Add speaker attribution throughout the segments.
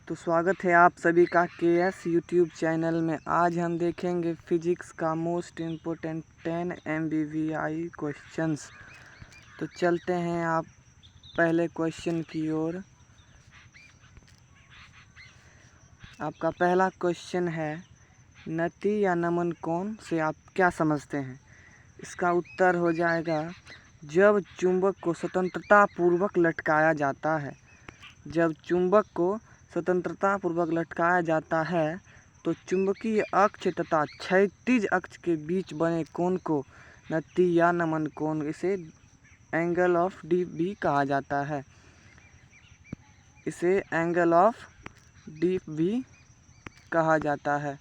Speaker 1: तो स्वागत है आप सभी का KS यूट्यूब चैनल में। आज हम देखेंगे फिजिक्स का मोस्ट इम्पोर्टेंट 10 MBVI क्वेश्चंस। तो चलते हैं आप पहले क्वेश्चन की ओर। आपका पहला क्वेश्चन है, नति या नमन कोण से आप क्या समझते हैं? इसका उत्तर हो जाएगा, जब चुंबक को स्वतंत्रता पूर्वक लटकाया जाता है। जब चुंबक को स्वतंत्रता पूर्वक लटकाया जाता है तो चुंबकीय अक्ष तथा क्षैतिज अक्ष के बीच बने कोण को नति या नमन कोण, इसे एंगल ऑफ डी भी कहा जाता है। इसे एंगल ऑफ डी भी कहा जाता है।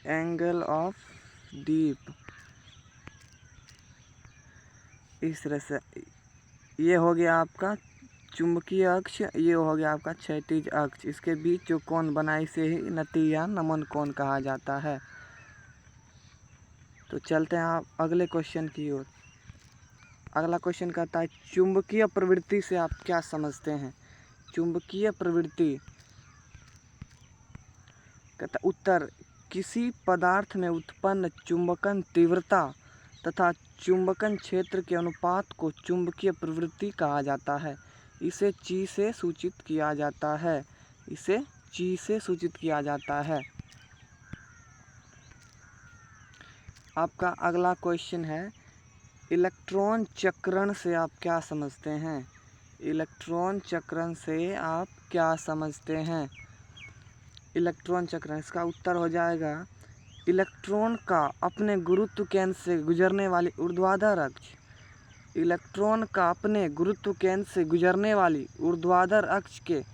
Speaker 1: Angle of deep. इस तरह से ये हो गया आपका चुंबकीय अक्ष, ये हो गया आपका क्षैतिज अक्ष। इसके बीच जो कोण बना इसे ही नति या नमन कोण कहा जाता है। तो चलते हैं आप अगले क्वेश्चन की ओर। अगला क्वेश्चन कहता है, चुंबकीय प्रवृत्ति से आप क्या समझते हैं? चुंबकीय प्रवृत्ति कहता उत्तर, किसी पदार्थ में उत्पन्न चुंबकन तीव्रता तथा चुंबकन क्षेत्र के अनुपात को चुंबकीय प्रवृत्ति कहा जाता है। इसे ची से सूचित किया जाता है। इसे ची से सूचित किया जाता है। आपका अगला क्वेश्चन है, इलेक्ट्रॉन चक्रण से आप क्या समझते हैं? इलेक्ट्रॉन चक्रण से आप क्या समझते हैं? इलेक्ट्रॉन चक्रण, इसका उत्तर हो जाएगा, इलेक्ट्रॉन का अपने गुरुत्व केंद्र से गुजरने वाली ऊर्ध्वाधर अक्ष। इलेक्ट्रॉन का अपने गुरुत्व केंद्र से गुजरने वाली ऊर्ध्वाधर अक्ष के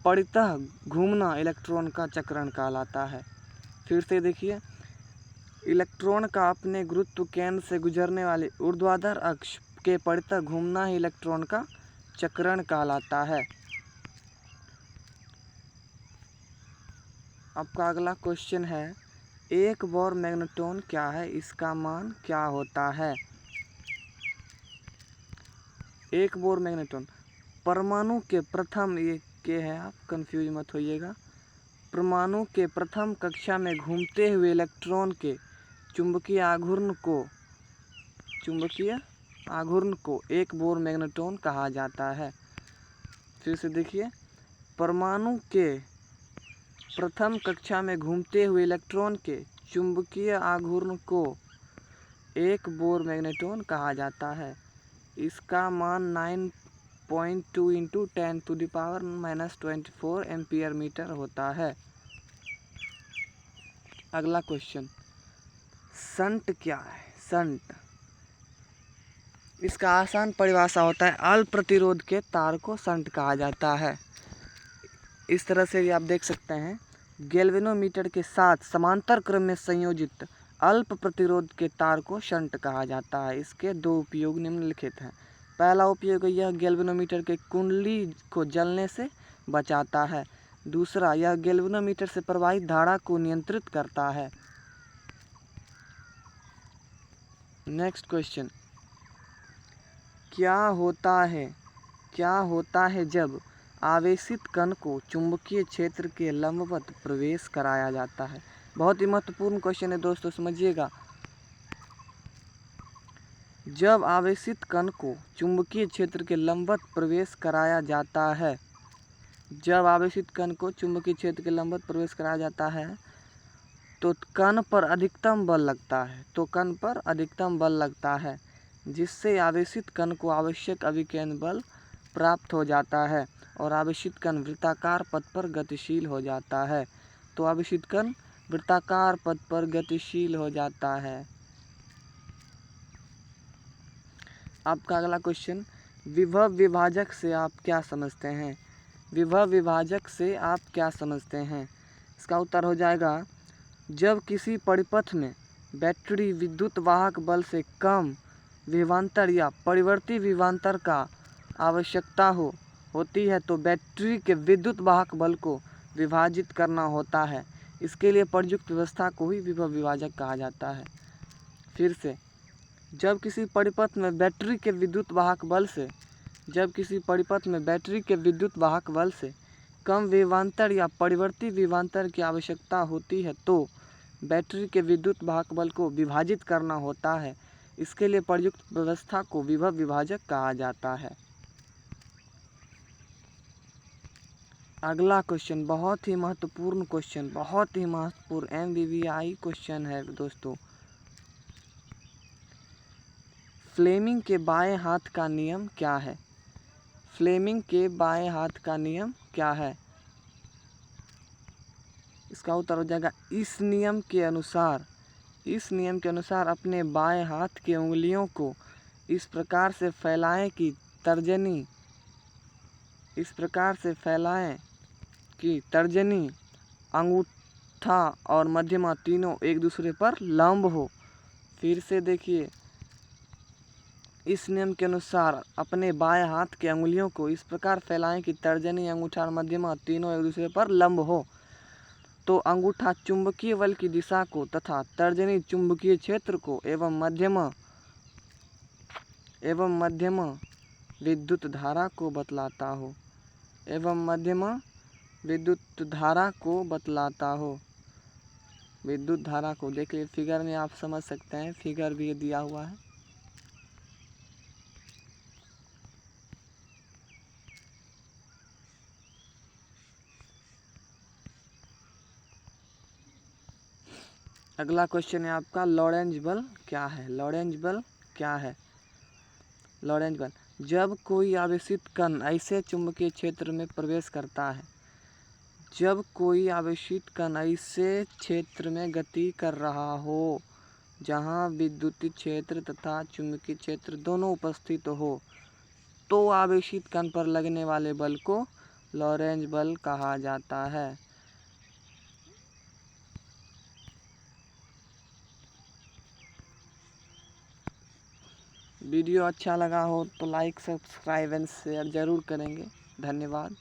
Speaker 1: परितः घूमना इलेक्ट्रॉन का चक्रण कहलाता है। फिर से देखिए, इलेक्ट्रॉन का अपने गुरुत्व केंद्र से गुजरने वाली ऊर्ध्वाधर अक्ष के परितः घूमना ही इलेक्ट्रॉन का चक्रण कहलाता है। आपका अगला क्वेश्चन है, एक बोर मैग्नेट्रॉन क्या है? इसका मान क्या होता है? एक बोर मैग्नेट्रॉन परमाणु के प्रथम, ये के है, आप कंफ्यूज मत होइएगा। परमाणु के प्रथम कक्षा में घूमते हुए इलेक्ट्रॉन के चुंबकीय आघूर्ण को एक बोर मैग्नेट्रॉन कहा जाता है। फिर से देखिए, परमाणु के प्रथम कक्षा में घूमते हुए इलेक्ट्रॉन के चुंबकीय आघूर्ण को एक बोर मैग्नेट्रॉन कहा जाता है। इसका मान 9.2 × 10⁻⁻24 एम्पियर मीटर होता है। अगला क्वेश्चन, शंट क्या है? शंट, इसका आसान परिभाषा होता है, अल्प प्रतिरोध के तार को शंट कहा जाता है। इस तरह से आप देख सकते हैं, गैल्वेनोमीटर के साथ समांतर क्रम में संयोजित अल्प प्रतिरोध के तार को शंट कहा जाता है। इसके दो उपयोग निम्नलिखित हैं। पहला उपयोग, यह गैल्वेनोमीटर के कुंडली को जलने से बचाता है। दूसरा, यह गैल्वेनोमीटर से प्रवाहित धारा को नियंत्रित करता है। नेक्स्ट क्वेश्चन, क्या होता है जब आवेशित कण को चुंबकीय क्षेत्र के लंबवत प्रवेश कराया जाता है? बहुत ही महत्वपूर्ण क्वेश्चन है दोस्तों, समझिएगा। जब आवेशित कण को चुंबकीय क्षेत्र के लंबवत प्रवेश कराया जाता है, जब आवेशित कण को चुंबकीय क्षेत्र के लंबवत प्रवेश कराया जाता है तो कण पर अधिकतम बल लगता है, जिससे आवेशित कण को आवश्यक अभिकेंद्र बल प्राप्त हो जाता है और आवेशित कण वृत्ताकार पथ पर गतिशील हो जाता है। तो आवेशित कण वृत्ताकार पथ पर गतिशील हो जाता है। आपका अगला क्वेश्चन, विभव विभाजक से आप क्या समझते हैं? विभव विभाजक से आप क्या समझते हैं? इसका उत्तर हो जाएगा, जब किसी परिपथ में बैटरी विद्युत वाहक बल से कम विभवांतर या परिवर्ती विभवांतर का आवश्यकता होती है तो बैटरी के विद्युत वाहक बल को विभाजित करना होता है। इसके लिए प्रयुक्त व्यवस्था को ही विभव विभाजक कहा जाता है। फिर से, जब किसी परिपथ में बैटरी के विद्युत वाहक बल से जब किसी परिपथ में बैटरी के विद्युत वाहक बल से कम विभवांतर या परिवर्ती विभवांतर की आवश्यकता होती है तो बैटरी के विद्युत वाहक बल को विभाजित करना होता है। इसके लिए प्रयुक्त व्यवस्था को विभव विभाजक कहा जाता है। अगला क्वेश्चन बहुत ही महत्वपूर्ण क्वेश्चन, बहुत ही महत्वपूर्ण MBBI क्वेश्चन है दोस्तों। फ्लेमिंग के बाएं हाथ का नियम क्या है? फ्लेमिंग के बाएं हाथ का नियम क्या है? इसका उत्तर हो जाएगा इस नियम के अनुसार अपने बाएं हाथ की उंगलियों को इस प्रकार से फैलाएं कि तर्जनी, अंगूठा और मध्यमा तीनों एक दूसरे पर लंब हो। फिर से देखिए, इस नियम के अनुसार अपने बाएं हाथ की अंगुलियों को इस प्रकार फैलाएं कि तर्जनी, अंगूठा और मध्यमा तीनों एक दूसरे पर लंब हो। तो अंगूठा चुंबकीय बल की दिशा को तथा तर्जनी चुंबकीय क्षेत्र को एवं मध्यमा विद्युत धारा को बतलाता हो। विद्युत धारा को देखिए फिगर में आप समझ सकते हैं, फिगर भी दिया हुआ है। अगला क्वेश्चन है आपका लॉरेंज बल क्या है? लॉरेंज बल जब कोई आवेशित कण ऐसे चुंबकीय क्षेत्र में प्रवेश करता है, जब कोई आवेशित कण ऐसे क्षेत्र में गति कर रहा हो जहां विद्युतीय क्षेत्र तथा चुंबकीय क्षेत्र दोनों उपस्थित हो, तो आवेशित कण पर लगने वाले बल को लॉरेंज बल कहा जाता है। वीडियो अच्छा लगा हो तो लाइक, सब्सक्राइब एंड शेयर जरूर करेंगे। धन्यवाद।